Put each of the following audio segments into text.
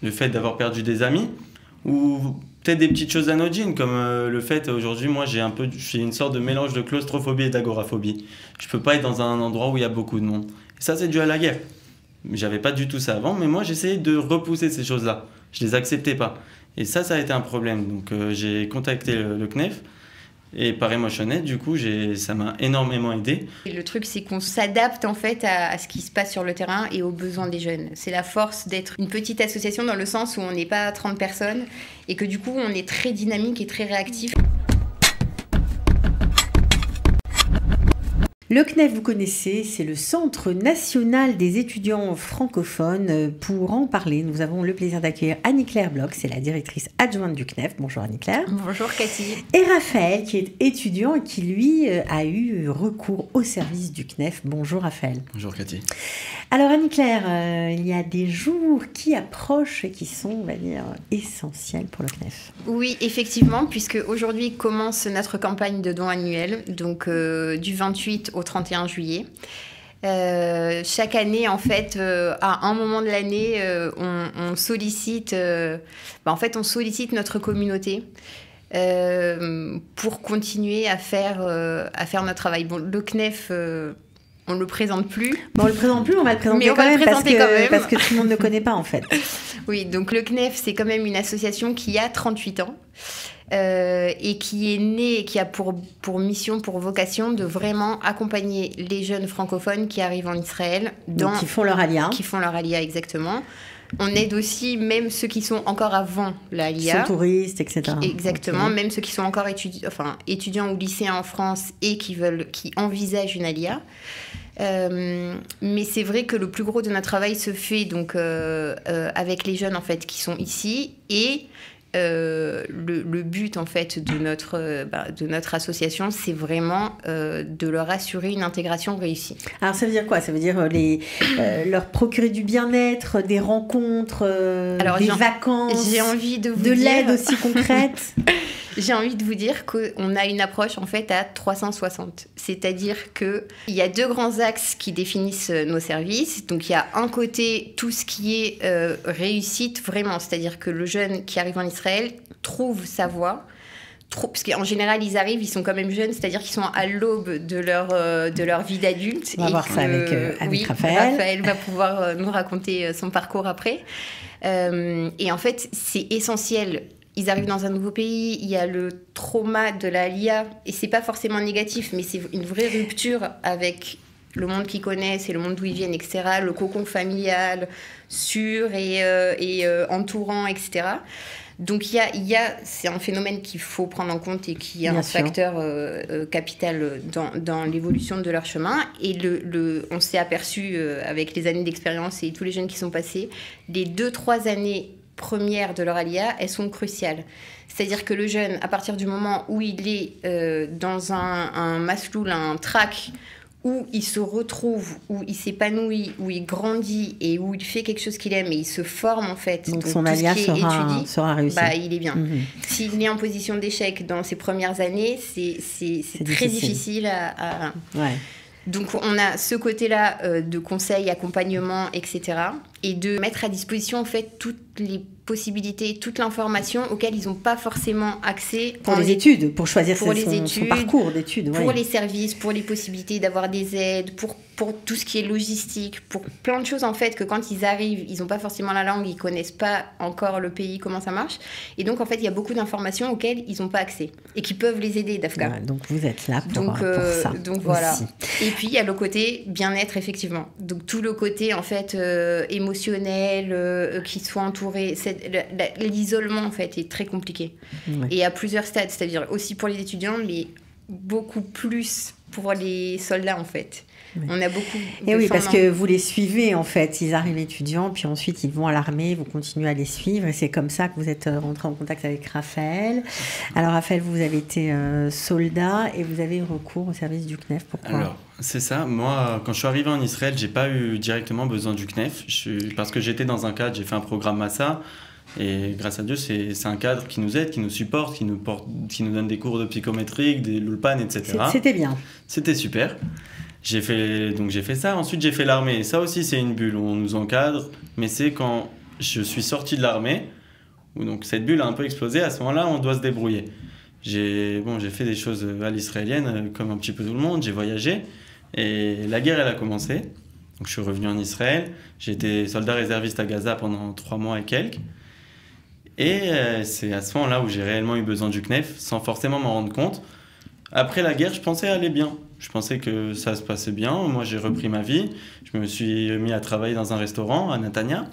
Le fait d'avoir perdu des amis, ou peut-être des petites choses anodines, comme le fait, aujourd'hui, moi, j'ai une sorte de mélange de claustrophobie et d'agoraphobie. Je peux pas être dans un endroit où il y a beaucoup de monde. Et ça, c'est dû à la guerre. J'avais pas du tout ça avant, mais moi, j'essayais de repousser ces choses-là. Je les acceptais pas. Et ça a été un problème. Donc, j'ai contacté le CNEF. Et par Emotionnet, du coup, ça m'a énormément aidé. Et le truc, c'est qu'on s'adapte en fait à ce qui se passe sur le terrain et aux besoins des jeunes. C'est la force d'être une petite association dans le sens où on n'est pas 30 personnes et que du coup, on est très dynamique et très réactif. Le CNEF, vous connaissez, c'est le Centre national des étudiants francophones. Pour en parler, nous avons le plaisir d'accueillir Annie-Claire Bloch, c'est la directrice adjointe du CNEF. Bonjour Annie-Claire. Bonjour Cathy. Et Raphaël, qui est étudiant et qui, lui, a eu recours au service du CNEF. Bonjour Raphaël. Bonjour Cathy. Alors Annie-Claire, il y a des jours qui approchent et qui sont, on va dire, essentiels pour le CNEF. Oui, effectivement, puisque aujourd'hui commence notre campagne de dons annuels, donc du 28 au 31 juillet. Chaque année, en fait, à un moment de l'année, on sollicite, on sollicite notre communauté pour continuer à faire notre travail. Bon, le CNEF, on ne le présente plus. Bon, on ne le présente plus, on va le présenter Mais on va le présenter quand même. Parce que tout le monde ne connaît pas, en fait. Oui, donc le CNEF, c'est quand même une association qui a 38 ans. Et qui est née, qui a pour mission, pour vocation de vraiment accompagner les jeunes francophones qui arrivent en Israël. Donc, qui font leur alia. Qui font leur alia, exactement. On aide aussi même ceux qui sont encore avant la alia. Qui sont touristes, etc. Exactement, okay. Même ceux qui sont encore étudiants ou lycéens en France et qui envisagent une alia. Mais c'est vrai que le plus gros de notre travail se fait donc avec les jeunes en fait qui sont ici et le but en fait de notre association, c'est vraiment de leur assurer une intégration réussie. Alors ça veut dire quoi? Ça veut dire leur procurer du bien-être, des rencontres, des vacances, j'ai envie de l'aide aussi concrète. J'ai envie de vous dire qu'on a une approche en fait à 360. C'est-à-dire qu'il y a deux grands axes qui définissent nos services. Donc il y a un côté tout ce qui est réussite vraiment. C'est-à-dire que le jeune qui arrive en Israël trouve sa voie. Parce qu'en général, ils arrivent, ils sont quand même jeunes, c'est-à-dire qu'ils sont à l'aube de leur vie d'adulte. On va voir ça avec Raphaël. Raphaël va pouvoir nous raconter son parcours après. Et en fait, c'est essentiel. Ils arrivent dans un nouveau pays, il y a le trauma de la LIA, et c'est pas forcément négatif, mais c'est une vraie rupture avec le monde qu'ils connaissent et le monde d'où ils viennent, etc. Le cocon familial sûr et entourant, etc. Donc c'est un phénomène qu'il faut prendre en compte et qui est un facteur capital dans l'évolution de leur chemin. Et on s'est aperçu avec les années d'expérience et tous les jeunes qui sont passés, les 2-3 années premières de leur alia, elles sont cruciales. C'est-à-dire que le jeune, à partir du moment où il est dans un masloul, un track, où il se retrouve, où il s'épanouit, où il grandit et où il fait quelque chose qu'il aime et il se forme en fait. Donc son alia sera réussi. Il est bien. S'il est en position d'échec dans ses premières années, c'est très difficile à... Ouais. Donc on a ce côté-là de conseils, accompagnement, etc. Et de mettre à disposition en fait toutes les possibilités, toute l'information auxquelles ils n'ont pas forcément accès. Pour les études, pour choisir son parcours d'études. Pour les services, pour les possibilités d'avoir des aides, pour tout ce qui est logistique, pour plein de choses en fait que quand ils arrivent, ils n'ont pas forcément la langue, ils ne connaissent pas encore le pays, comment ça marche. Et donc en fait, il y a beaucoup d'informations auxquelles ils n'ont pas accès et qui peuvent les aider, Dafka. Ouais, donc vous êtes là pour ça. Donc voilà. Aussi. Et puis il y a le côté bien-être, effectivement. Donc tout le côté en fait émotionnel, qu'ils soient entourés. L'isolement en fait est très compliqué. Ouais. Et à plusieurs stades, c'est-à-dire aussi pour les étudiants, mais beaucoup plus pour les soldats en fait. Ouais. On a beaucoup et oui, parce que vous les suivez en fait, ils arrivent étudiants, puis ensuite ils vont à l'armée, vous continuez à les suivre, et c'est comme ça que vous êtes rentré en contact avec Raphaël. Alors Raphaël, vous avez été soldat et vous avez eu recours au service du CNEF, pourquoi? Alors, c'est ça, moi quand je suis arrivé en Israël, j'ai pas eu directement besoin du CNEF, parce que j'étais dans un cadre, j'ai fait un programme Massa, et grâce à Dieu, c'est un cadre qui nous aide, qui nous supporte, qui nous donne des cours de psychométrique, des l'ulpan, etc. C'était bien. C'était super. J'ai fait ça. Ensuite, j'ai fait l'armée. Ça aussi, c'est une bulle. On nous encadre, mais c'est quand je suis sorti de l'armée, où donc cette bulle a un peu explosé. À ce moment-là, on doit se débrouiller. J'ai fait des choses à l'israélienne, comme un petit peu tout le monde. J'ai voyagé et la guerre, elle a commencé. Donc je suis revenu en Israël. J'ai été soldat réserviste à Gaza pendant 3 mois et quelques. Et c'est à ce moment-là où j'ai réellement eu besoin du CNEF, sans forcément m'en rendre compte. Après la guerre, je pensais aller bien. Je pensais que ça se passait bien. Moi, j'ai repris ma vie. Je me suis mis à travailler dans un restaurant à Netanya.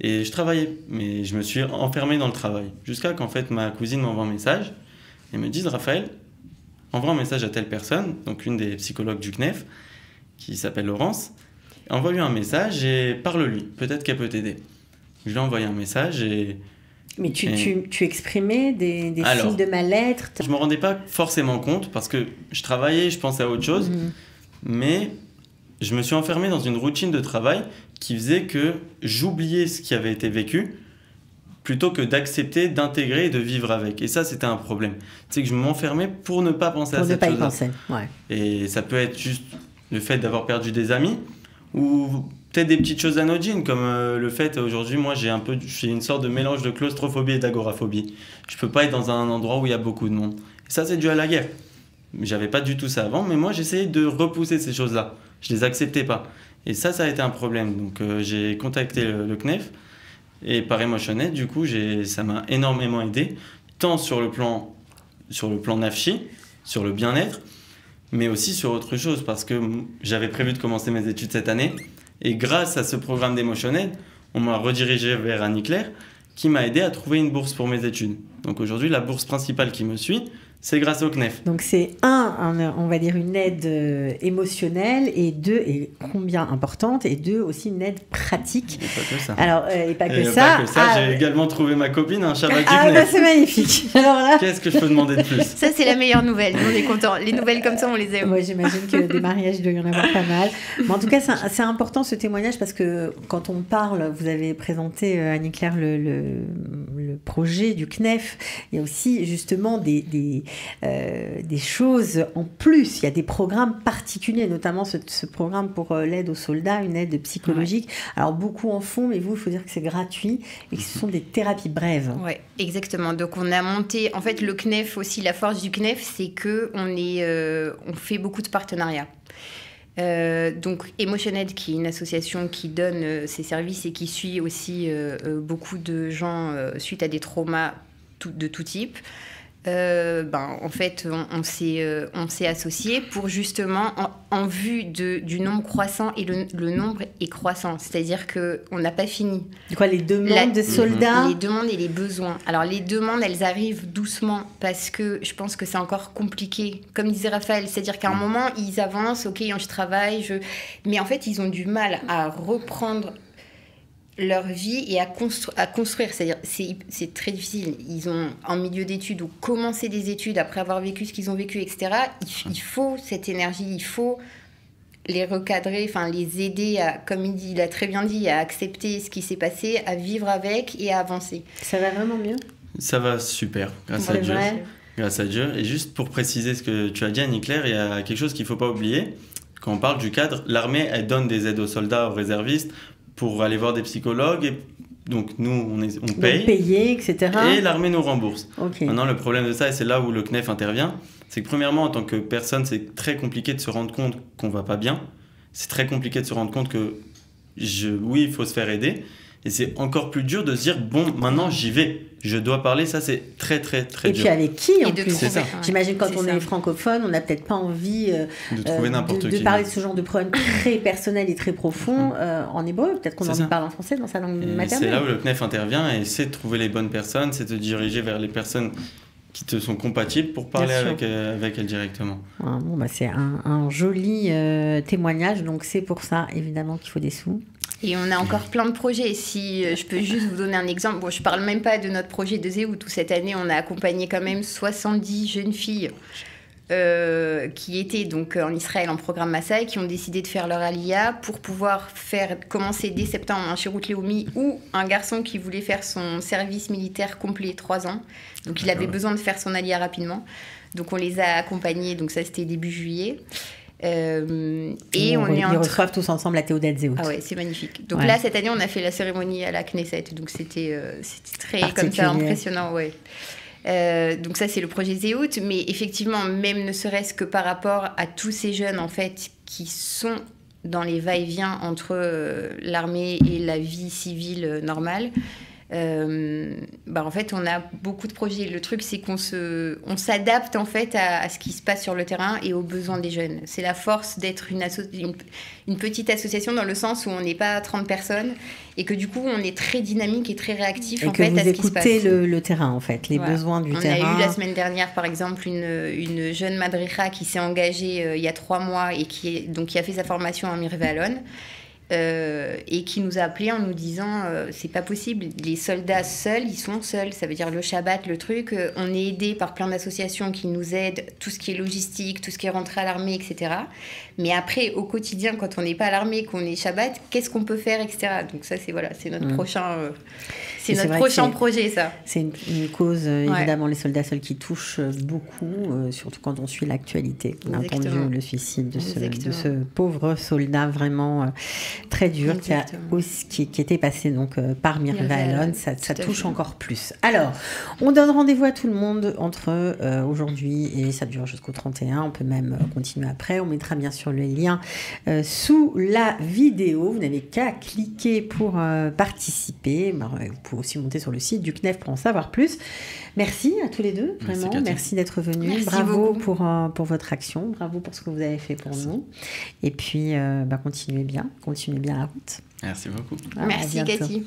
Et je travaillais, mais je me suis enfermé dans le travail. Jusqu'à qu'en fait, ma cousine m'envoie un message et me dise « Raphaël, envoie un message à telle personne, donc une des psychologues du CNEF, qui s'appelle Laurence. Envoie-lui un message et parle-lui. Peut-être qu'elle peut t'aider. » Je lui ai envoyé un message et... Mais tu exprimais des signes de mal-être. Je ne me rendais pas forcément compte parce que je travaillais, je pensais à autre chose. Mais je me suis enfermé dans une routine de travail qui faisait que j'oubliais ce qui avait été vécu plutôt que d'accepter, d'intégrer et de vivre avec. Et ça, c'était un problème. C'est que je m'enfermais pour ne pas penser à cette chose-là. Pour ne pas y penser, ouais. Et ça peut être juste le fait d'avoir perdu des amis ou peut-être des petites choses anodines comme le fait aujourd'hui moi j'ai une sorte de mélange de claustrophobie et d'agoraphobie. Je peux pas être dans un endroit où il y a beaucoup de monde. Et ça c'est dû à la guerre. J'avais pas du tout ça avant, mais moi j'essayais de repousser ces choses-là. Je les acceptais pas. Et ça a été un problème. Donc j'ai contacté le CNEF et par Emotioned, du coup ça m'a énormément aidé, tant sur le plan nafshi, sur le bien-être, mais aussi sur autre chose parce que j'avais prévu de commencer mes études cette année. Et grâce à ce programme d'Emotioned, on m'a redirigé vers Annie Claire qui m'a aidé à trouver une bourse pour mes études. Donc aujourd'hui, la bourse principale qui me suit, c'est grâce au CNEF. Donc c'est on va dire une aide émotionnelle et et combien importante, et aussi une aide pratique. Et pas que ça. Alors, et pas que ça. J'ai également trouvé ma copine un Shabbat du CNEF. Ah bah c'est magnifique. Alors là... Qu'est-ce que je peux demander de plus? Ça c'est la meilleure nouvelle, nous on est contents. Les nouvelles comme ça on les aime. Moi j'imagine que des mariages il doit y en avoir pas mal. Mais en tout cas c'est important ce témoignage parce que quand on parle, vous avez présenté Annie Claire le projet du CNEF, il y a aussi justement des choses en plus. Il y a des programmes particuliers, notamment ce programme pour l'aide aux soldats, une aide psychologique. Ouais. Alors beaucoup en font, mais vous, il faut dire que c'est gratuit et que ce sont des thérapies brèves. Oui, exactement. Donc on a monté, en fait le CNEF aussi, la force du CNEF, c'est qu'on fait beaucoup de partenariats. Donc Emotioned, qui est une association qui donne ses services et qui suit aussi beaucoup de gens suite à des traumas de tout type. En fait, on s'est associés pour justement, en vue du nombre croissant, et le nombre est croissant, c'est-à-dire qu'on n'a pas fini. Les demandes de soldats? Les demandes et les besoins. Alors, les demandes, elles arrivent doucement parce que je pense que c'est encore compliqué. Comme disait Raphaël, c'est-à-dire qu'à un moment, ils avancent, ok, je travaille, mais en fait, ils ont du mal à reprendre leur vie et à construire, c'est-à-dire c'est très difficile. Ils ont en milieu d'études ou commencé des études après avoir vécu ce qu'ils ont vécu, etc. Il faut cette énergie, il faut les recadrer, enfin les aider à, comme il a très bien dit, à accepter ce qui s'est passé, à vivre avec et à avancer. Ça va vraiment mieux? Ça va super, grâce à Dieu. Grâce à Dieu. Et juste pour préciser ce que tu as dit, Annie Claire, il y a quelque chose qu'il ne faut pas oublier. Quand on parle du cadre, l'armée, elle donne des aides aux soldats, aux réservistes, pour aller voir des psychologues. Et donc, nous, on paye. Donc, payer, etc. Et l'armée nous rembourse. Okay. Maintenant, le problème de ça, et c'est là où le CNEF intervient, c'est que premièrement, en tant que personne, c'est très compliqué de se rendre compte qu'on ne va pas bien. C'est très compliqué de se rendre compte que, oui, il faut se faire aider. Et c'est encore plus dur de se dire, bon, maintenant, j'y vais. Je dois parler, ça c'est très dur. Et puis avec qui en plus? C'est ça. J'imagine quand on est francophone, on n'a peut-être pas envie de trouver n'importe qui. De parler de ce genre de problème très personnel et très profond en hébreu. Peut-être qu'on en parle en français dans sa langue maternelle. C'est là où le CNEF intervient et c'est de trouver les bonnes personnes, c'est de diriger vers les personnes qui te sont compatibles pour parler avec elles directement. Ah, bon, c'est un joli témoignage, donc c'est pour ça évidemment qu'il faut des sous. Et on a encore plein de projets. Si je peux juste vous donner un exemple, bon, je ne parle même pas de notre projet de Zéhout, où cette année, on a accompagné quand même 70 jeunes filles qui étaient donc en Israël en programme Maasai, qui ont décidé de faire leur Aliyah pour pouvoir commencer dès septembre un Shirut Leumi, ou un garçon qui voulait faire son service militaire complet 3 ans. Donc il avait besoin de faire son Aliyah rapidement. Donc on les a accompagnés, donc ça c'était début juillet. Et ils reçoivent tous ensemble la Théo d'Elzéout. Ah ouais, c'est magnifique. Donc là, cette année, on a fait la cérémonie à la Knesset. Donc c'était très comme ça impressionnant. Ouais. Donc ça, c'est le projet Zéout. Mais effectivement, même ne serait-ce que par rapport à tous ces jeunes, en fait, qui sont dans les va-et-vient entre l'armée et la vie civile normale, en fait, on a beaucoup de projets. Le truc, c'est qu'on s'adapte en fait à ce qui se passe sur le terrain et aux besoins des jeunes. C'est la force d'être une petite association dans le sens où on n'est pas 30 personnes et que du coup, on est très dynamique et très réactif en fait à ce qui se passe. Et que vous écoutez le terrain en fait, les besoins du terrain. On a eu la semaine dernière, par exemple, une jeune madricha qui s'est engagée il y a 3 mois et qui a fait sa formation à Mirvalon. Et qui nous a appelés en nous disant c'est pas possible, les soldats seuls, ils sont seuls, ça veut dire le Shabbat, le truc, on est aidé par plein d'associations qui nous aident, tout ce qui est logistique, tout ce qui est rentré à l'armée, etc. Mais après, au quotidien, quand on n'est pas à l'armée, qu'on est Shabbat, qu'est-ce qu'on peut faire, etc. Donc ça, c'est notre prochain projet, ça. C'est une cause, évidemment, les soldats seuls qui touchent beaucoup, surtout quand on suit l'actualité. On a entendu le suicide de ce pauvre soldat vraiment très dur qui était passé donc par Mirvalon. Ça touche encore plus. Alors, on donne rendez-vous à tout le monde entre aujourd'hui et ça dure jusqu'au 31. On peut même continuer après. On mettra bien sûr le lien sous la vidéo. Vous n'avez qu'à cliquer pour participer. Vous pouvez aussi monter sur le site du CNEF pour en savoir plus. Merci à tous les deux, vraiment. Merci d'être venus. Bravo pour votre action. Bravo pour ce que vous avez fait pour nous. Et puis, continuez bien la route. Merci beaucoup. Merci Cathy.